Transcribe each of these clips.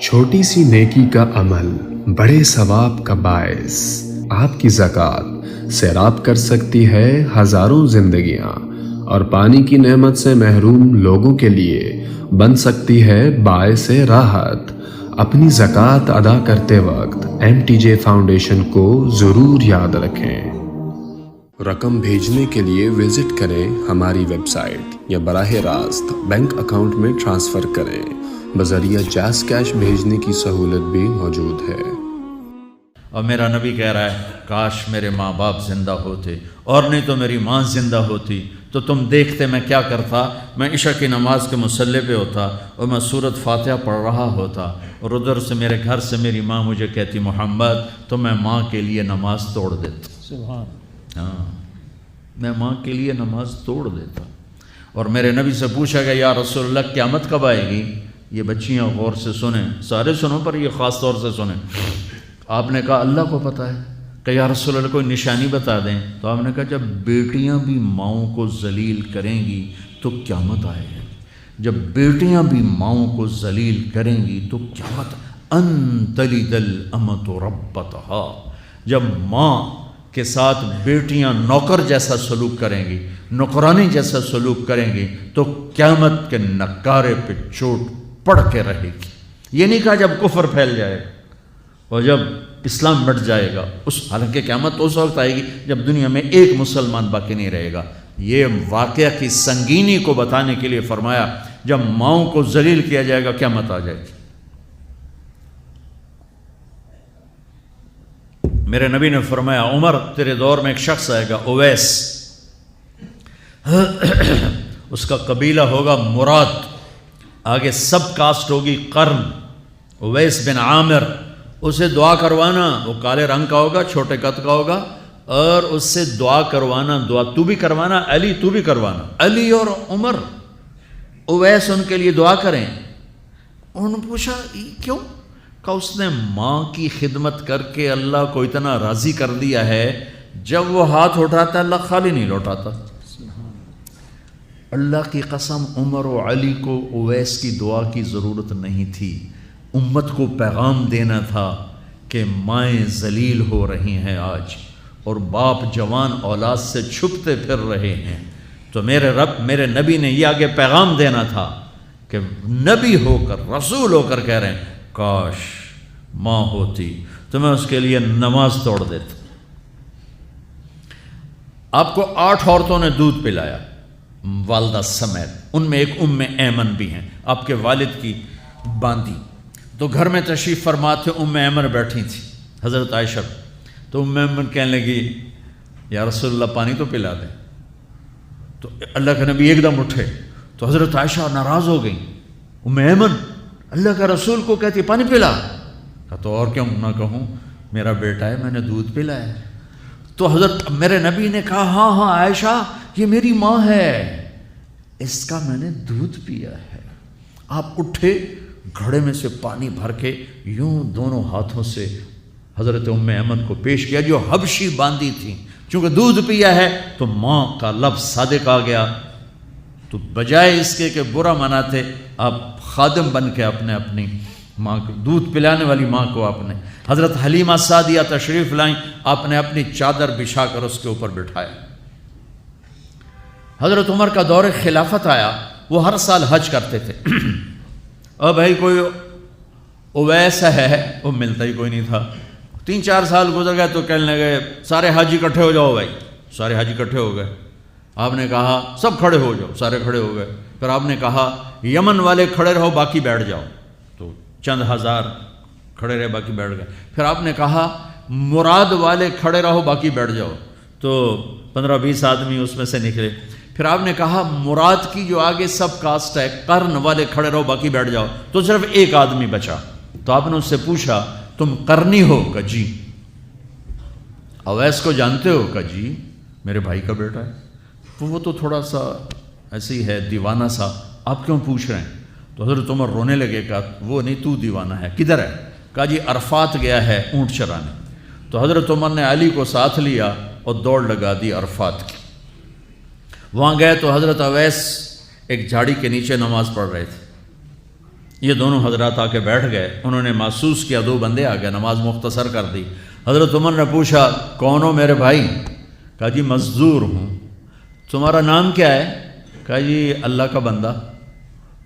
چھوٹی سی نیکی کا عمل بڑے ثواب کا باعث، آپ کی زکوٰۃ سیراب کر سکتی ہے ہزاروں زندگیاں، اور پانی کی نعمت سے محروم لوگوں کے لیے بن سکتی ہے باعث راحت۔ اپنی زکوٰۃ ادا کرتے وقت MTJ فاؤنڈیشن کو ضرور یاد رکھیں۔ رقم بھیجنے کے لیے وزٹ کریں ہماری ویب سائٹ یا براہ راست بینک اکاؤنٹ میں ٹرانسفر کریں۔ بذریعہ جاز کیش بھیجنے کی سہولت بھی موجود ہے۔ اور میرا نبی کہہ رہا ہے کاش میرے ماں باپ زندہ ہوتے، اور نہیں تو میری ماں زندہ ہوتی تو تم دیکھتے میں کیا کرتا۔ میں عشاء کی نماز کے مصلی پہ ہوتا اور میں سورۃ فاتحہ پڑھ رہا ہوتا، اور ادھر سے میرے گھر سے میری ماں مجھے کہتی محمد، تو میں ماں کے لیے نماز توڑ دیتا۔ سبحان ہاں، میں ماں کے لیے نماز توڑ دیتا۔ اور میرے نبی سے پوچھا گیا یا رسول اللہ قیامت کب آئے گی؟ یہ بچیاں غور سے سنیں، سارے سنو پر یہ خاص طور سے سنیں۔ آپ نے کہا اللہ کو پتہ ہے، کہ یا رسول اللہ کوئی نشانی بتا دیں۔ تو آپ نے کہا جب بیٹیاں بھی ماؤں کو ذلیل کریں گی تو قیامت آئے گی۔ جب بیٹیاں بھی ماؤں کو ذلیل کریں گی تو قیامت ان تلد الامۃ ربتہا، جب ماں کے ساتھ بیٹیاں نوکر جیسا سلوک کریں گی، نوکرانی جیسا سلوک کریں گی تو قیامت کے نکارے پہ چوٹ پڑ کے رہے گی۔ یہ نہیں کہا جب کفر پھیل جائے گا اور جب اسلام مٹ جائے گا، حالانکہ قیامت اس وقت آئے گی جب دنیا میں ایک مسلمان باقی نہیں رہے گا۔ یہ واقعہ کی سنگینی کو بتانے کے لیے فرمایا جب ماؤں کو ذلیل کیا جائے گا قیامت آ جائے گی۔ میرے نبی نے فرمایا عمر تیرے دور میں ایک شخص آئے گا اویس، اس کا قبیلہ ہوگا مراد، آگے سب کاسٹ ہوگی قرن، اویس بن عامر۔ اسے دعا کروانا، وہ کالے رنگ کا ہوگا، چھوٹے قد کا ہوگا، اور اس سے دعا کروانا، دعا تو بھی کروانا، علی تو بھی کروانا، علی اور عمر اویس ان کے لیے دعا کریں۔ انہوں نے پوچھا کیوں؟ کہ اس نے ماں کی خدمت کر کے اللہ کو اتنا راضی کر دیا ہے، جب وہ ہاتھ اٹھاتا اللہ خالی نہیں لوٹاتا۔ اللہ کی قسم عمر و علی کو اویس کی دعا کی ضرورت نہیں تھی، امت کو پیغام دینا تھا کہ مائیں ذلیل ہو رہی ہیں آج، اور باپ جوان اولاد سے چھپتے پھر رہے ہیں۔ تو میرے رب، میرے نبی نے یہ آگے پیغام دینا تھا کہ نبی ہو کر، رسول ہو کر کہہ رہے ہیں کاش ماں ہوتی تو میں اس کے لیے نماز توڑ دیتا۔ آپ کو 8 عورتوں نے دودھ پلایا والدہ سمیت، ان میں ایک ایمن بھی ہیں، آپ کے والد کی باندی۔ تو گھر میں تشریف فرما تھے، ایمن بیٹھی تھی حضرت عائشہ، تو ایمن کہنے لگی یا رسول اللہ پانی تو پلا دیں۔ تو اللہ کے نبی ایک دم اٹھے، تو حضرت عائشہ ناراض ہو گئی، ایمن اللہ کا رسول کو کہتی پانی پلا، تو اور کیوں نہ کہوں، میرا بیٹا ہے، میں نے دودھ پلایا ہے۔ تو حضرت میرے نبی نے کہا ہاں ہاں عائشہ یہ میری ماں ہے، اس کا میں نے دودھ پیا ہے۔ آپ اٹھے، گھڑے میں سے پانی بھر کے یوں دونوں ہاتھوں سے حضرت ایمن کو پیش کیا، جو حبشی باندی تھی، چونکہ دودھ پیا ہے تو ماں کا لفظ صادق آ گیا۔ تو بجائے اس کے کہ برا مناتے، آپ خادم بن کے اپنی ماں کو، دودھ پلانے والی ماں کو آپ نے، حضرت حلیمہ سعدیہ تشریف لائیں، آپ نے اپنی چادر بچھا کر اس کے اوپر بٹھایا۔ حضرت عمر کا دور خلافت آیا، وہ ہر سال حج کرتے تھے۔ اور بھائی کوئی اویس ہے، وہ ملتا ہی کوئی نہیں تھا۔ 3-4 سال گزر گئے تو کہنے لگے سارے حاجی اکٹھے ہو جاؤ بھائی، سارے حاجی اکٹھے ہو گئے۔ آپ نے کہا سب کھڑے ہو جاؤ، سارے کھڑے ہو گئے۔ پھر آپ نے کہا یمن والے کھڑے رہو باقی بیٹھ جاؤ، تو چند ہزار کھڑے رہے باقی بیٹھ گئے۔ پھر آپ نے کہا مراد والے کھڑے رہو باقی بیٹھ جاؤ، تو 15-20 آدمی اس میں سے نکلے۔ پھر آپ نے کہا مراد کی جو آگے سب کاسٹ ہے قرن والے کھڑے رہو باقی بیٹھ جاؤ، تو صرف ایک آدمی بچا۔ تو آپ نے اس سے پوچھا تم قرنی ہو؟ کہ جی۔ اویس کو جانتے ہو؟ کہ جی میرے بھائی کا بیٹا ہے۔ تو وہ تو تھوڑا سا ایسی ہے دیوانہ سا، آپ کیوں پوچھ رہے ہیں؟ تو حضرت عمر رونے لگے، کہا وہ نہیں تو دیوانہ ہے، کدھر ہے؟ کہا جی عرفات گیا ہے اونٹ چرانے۔ تو حضرت عمر نے علی کو ساتھ لیا اور دوڑ لگا دی عرفات کی۔ وہاں گئے تو حضرت اویس ایک جھاڑی کے نیچے نماز پڑھ رہے تھے۔ یہ دونوں حضرات آ کے بیٹھ گئے. انہوں نے محسوس کیا 2 بندے آ گئے, نماز مختصر کر دی. حضرت عمر نے پوچھا کون ہو میرے بھائی؟ کہا جی مزدور ہوں. تمہارا نام کیا ہے؟ کہا جی اللہ کا بندہ.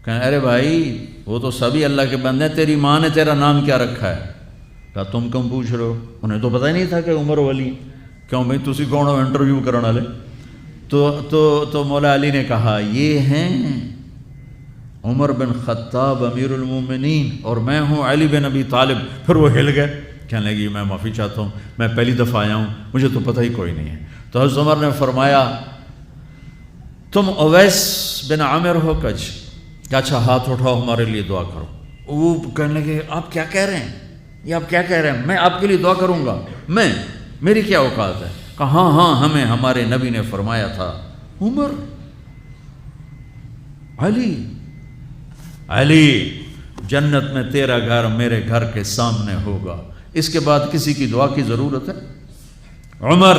کہیں ارے بھائی وہ تو سبھی اللہ کے بندے ہیں, تیری ماں نے تیرا نام کیا رکھا ہے؟ کہا تم کم پوچھ رہے ہو؟ انہیں تو پتہ ہی نہیں تھا کہ عمر ولی. کیوں بھائی تسی کون ہو انٹرویو کرنے والے؟ تو مولا علی نے کہا یہ ہیں عمر بن خطاب امیر المومنین اور میں ہوں علی بن ابی طالب. پھر وہ ہل گئے, کہنے لگی میں معافی چاہتا ہوں, میں پہلی دفعہ آیا ہوں, مجھے تو پتہ ہی کوئی نہیں ہے. تو حضرت عمر نے فرمایا تم اویس بن عامر ہو؟ کچھ کہ اچھا ہاتھ اٹھاؤ ہمارے لیے دعا کرو. وہ کہنے لگے آپ کیا کہہ رہے ہیں, یہ آپ کیا کہہ رہے ہیں, میں آپ کے لیے دعا کروں گا, میری کیا اوقات ہے؟ کہا ہاں ہمیں ہمارے نبی نے فرمایا تھا عمر علی جنت میں تیرا گھر میرے گھر کے سامنے ہوگا, اس کے بعد کسی کی دعا کی ضرورت ہے؟ عمر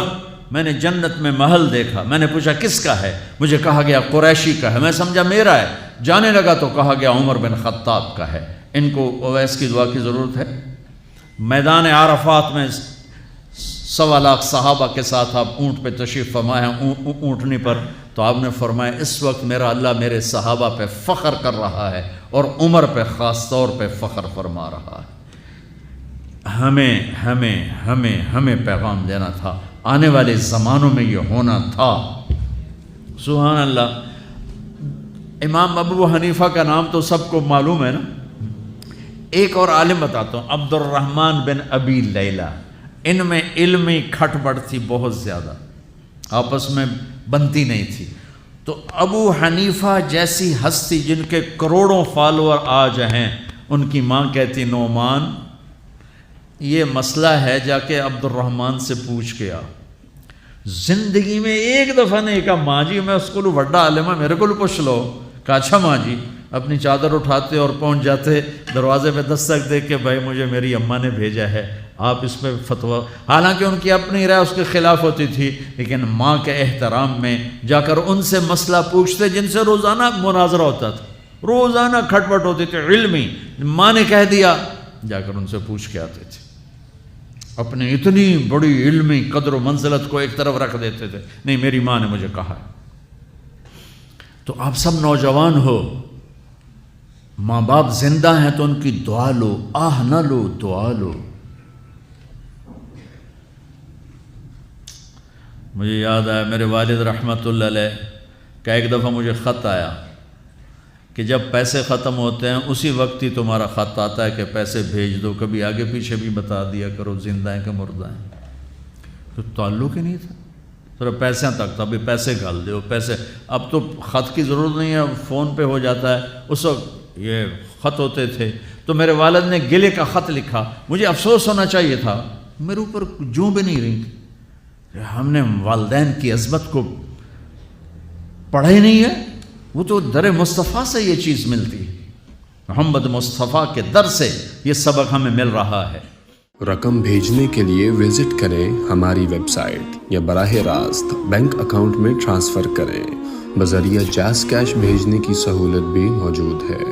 میں نے جنت میں محل دیکھا, میں نے پوچھا کس کا ہے؟ مجھے کہا گیا قریشی کا ہے, میں سمجھا میرا ہے. جانے لگا تو کہا گیا عمر بن خطاب کا ہے. ان کو اویس کی دعا کی ضرورت ہے؟ میدان عرفات میں 1.25 لاکھ صحابہ کے ساتھ آپ اونٹ پہ تشریف فرما ہیں, اونٹنی پر, تو آپ نے فرمایا اس وقت میرا اللہ میرے صحابہ پہ فخر کر رہا ہے اور عمر پہ خاص طور پہ فخر فرما رہا ہے. ہمیں پیغام دینا تھا, آنے والے زمانوں میں یہ ہونا تھا. سبحان اللہ. امام ابو حنیفہ کا نام تو سب کو معلوم ہے نا. ایک اور عالم بتاتا ہوں, عبد الرحمن بن ابی لیلہ. ان میں علمی کھٹ بڑھ تھی بہت زیادہ, آپس میں بنتی نہیں تھی. تو ابو حنیفہ جیسی ہستی جن کے کروڑوں فالوور آج ہیں, ان کی ماں کہتی نعمان یہ مسئلہ ہے جا کے عبد الرحمن سے پوچھ کے آ. زندگی میں ایک دفعہ نہیں کہا ماں جی میں اس کو بڑا عالم ہے میرے کو پوچھ لو. کہا اچھا ماں جی. اپنی چادر اٹھاتے اور پہنچ جاتے, دروازے پہ دستک دے کے بھائی مجھے میری اماں نے بھیجا ہے, آپ اس پہ فتویٰ. حالانکہ ان کی اپنی رائے اس کے خلاف ہوتی تھی, لیکن ماں کے احترام میں جا کر ان سے مسئلہ پوچھتے جن سے روزانہ مناظرہ ہوتا تھا, روزانہ کھٹ پٹ ہوتی تھی علمی. ماں نے کہہ دیا, جا کر ان سے پوچھ کے آتے تھے. اپنی اتنی بڑی علمی قدر و منزلت کو ایک طرف رکھ دیتے تھے, نہیں میری ماں نے مجھے کہا ہے. تو آپ سب نوجوان ہو, ماں باپ زندہ ہیں تو ان کی دعا لو, آہ نہ لو, دعا لو. مجھے یاد آیا میرے والد رحمۃ اللہ علیہ کا ایک دفعہ مجھے خط آیا کہ جب پیسے ختم ہوتے ہیں اسی وقت ہی تمہارا خط آتا ہے کہ پیسے بھیج دو, کبھی آگے پیچھے بھی بتا دیا کرو زندہ ہیں کہ مردہ ہیں. تو تعلق ہی نہیں تھا, صرف پیسے تک تھا, ابھی پیسے گھال دو پیسے. اب تو خط کی ضرورت نہیں ہے, فون پہ ہو جاتا ہے. اس وقت یہ خط ہوتے تھے. تو میرے والد نے گلے کا خط لکھا, مجھے افسوس ہونا چاہیے تھا, میرے اوپر جوں بھی نہیں رہی. ہم نے والدین کی عظمت کو پڑھا ہی نہیں ہے. وہ تو در مصطفیٰ سے یہ چیز ملتی ہے, محمد مصطفیٰ کے در سے یہ سبق ہمیں مل رہا ہے. رقم بھیجنے کے لیے وزٹ کریں ہماری ویب سائٹ یا براہ راست بینک اکاؤنٹ میں ٹرانسفر کریں. بذریعہ جاز کیش بھیجنے کی سہولت بھی موجود ہے.